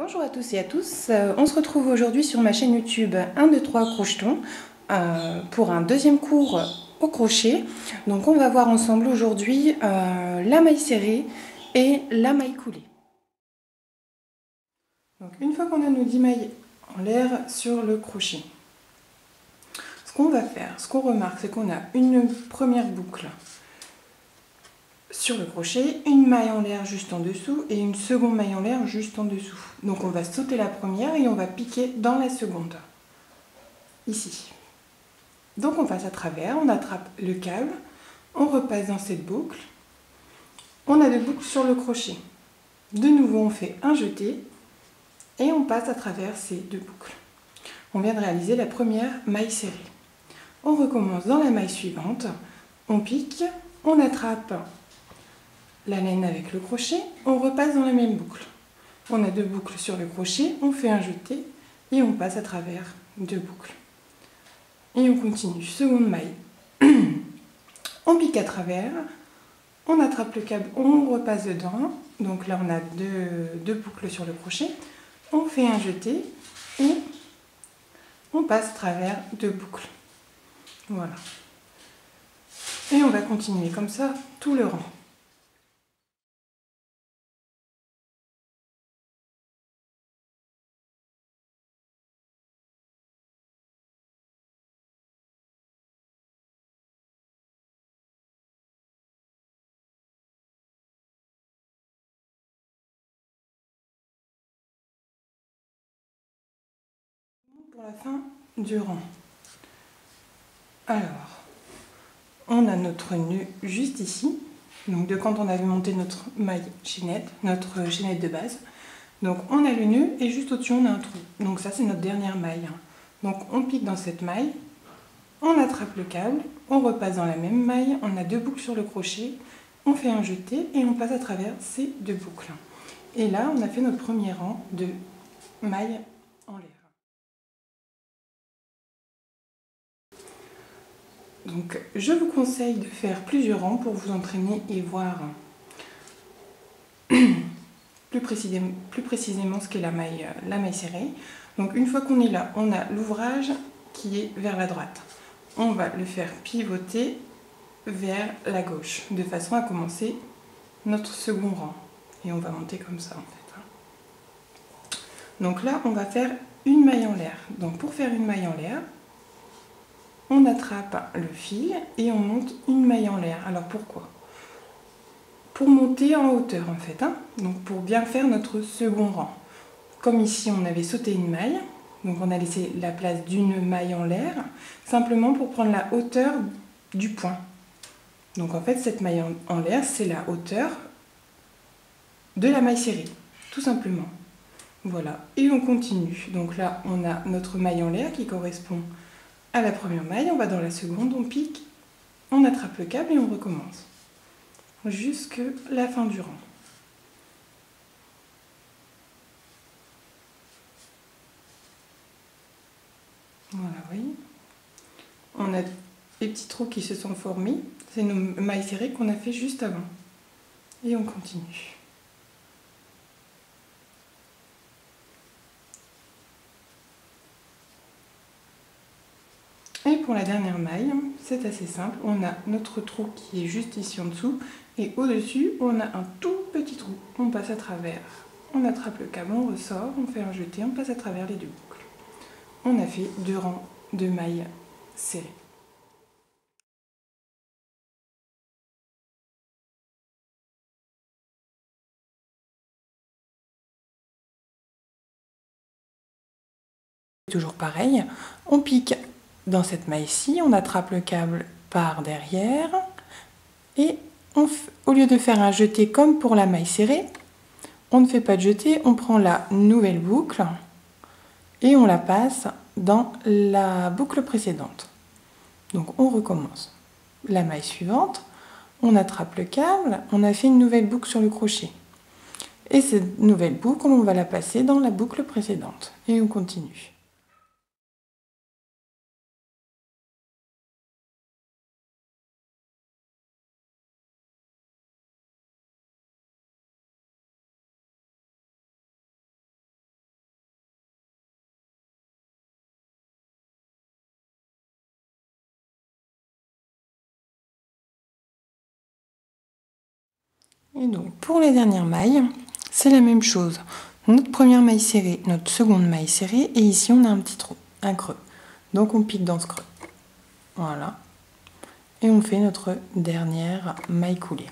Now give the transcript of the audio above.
Bonjour à tous et à tous, on se retrouve aujourd'hui sur ma chaîne YouTube 1, 2, 3 Crochetons pour un deuxième cours au crochet. Donc on va voir ensemble aujourd'hui la maille serrée et la maille coulée. Donc une fois qu'on a nos 10 mailles en l'air sur le crochet, ce qu'on va faire, ce qu'on remarque, c'est qu'on a une première boucle sur le crochet, une maille en l'air juste en dessous et une seconde maille en l'air juste en dessous. Donc on va sauter la première et on va piquer dans la seconde, ici. Donc on passe à travers, on attrape le câble, on repasse dans cette boucle, on a 2 boucles sur le crochet. De nouveau on fait un jeté et on passe à travers ces 2 boucles. On vient de réaliser la première maille serrée. On recommence dans la maille suivante, on pique, on attrape la laine avec le crochet, on repasse dans la même boucle. On a 2 boucles sur le crochet, on fait un jeté et on passe à travers 2 boucles. Et on continue, seconde maille. On pique à travers, on attrape le câble, on repasse dedans. Donc là on a deux boucles sur le crochet. On fait un jeté et on passe à travers 2 boucles. Voilà. Et on va continuer comme ça tout le rang. Pour la fin du rang. Alors, on a notre nœud juste ici, donc de quand on avait monté notre maille chaînette, notre chaînette de base. Donc on a le nœud et juste au-dessus on a un trou. Donc ça c'est notre dernière maille. Donc on pique dans cette maille, on attrape le câble, on repasse dans la même maille, on a 2 boucles sur le crochet, on fait un jeté et on passe à travers ces 2 boucles. Et là on a fait notre premier rang de mailles en l'air. Donc je vous conseille de faire plusieurs rangs pour vous entraîner et voir plus précisément ce qu'est la maille serrée. Donc une fois qu'on est là, on a l'ouvrage qui est vers la droite. On va le faire pivoter vers la gauche de façon à commencer notre second rang. Et on va monter comme ça en fait. Donc là, on va faire une maille en l'air. Donc pour faire une maille en l'air, on attrape le fil et on monte une maille en l'air. Alors pourquoi? Pour monter en hauteur en fait, donc pour bien faire notre second rang. Comme ici on avait sauté une maille, donc on a laissé la place d'une maille en l'air, simplement pour prendre la hauteur du point. Donc en fait cette maille en l'air c'est la hauteur de la maille serrée, tout simplement. Voilà, et on continue. Donc là on a notre maille en l'air qui correspond à la première maille, on va dans la seconde, on pique, on attrape le câble et on recommence jusqu'à la fin du rang. Voilà, vous voyez. On a les petits trous qui se sont formés, c'est nos mailles serrées qu'on a fait juste avant. Et on continue. Et pour la dernière maille, c'est assez simple, on a notre trou qui est juste ici en dessous, et au-dessus, on a un tout petit trou. On passe à travers, on attrape le câble, on ressort, on fait un jeté, on passe à travers les 2 boucles. On a fait 2 rangs de mailles serrées. Toujours pareil, on pique dans cette maille-ci, on attrape le câble par derrière, et au lieu de faire un jeté comme pour la maille serrée, on ne fait pas de jeté, on prend la nouvelle boucle et on la passe dans la boucle précédente. Donc on recommence. La maille suivante, on attrape le câble, on a fait une nouvelle boucle sur le crochet. Et cette nouvelle boucle, on va la passer dans la boucle précédente. Et on continue. Et donc pour les dernières mailles, c'est la même chose. Notre première maille serrée, notre seconde maille serrée, et ici on a un petit trou, un creux. Donc on pique dans ce creux. Voilà. Et on fait notre dernière maille coulée.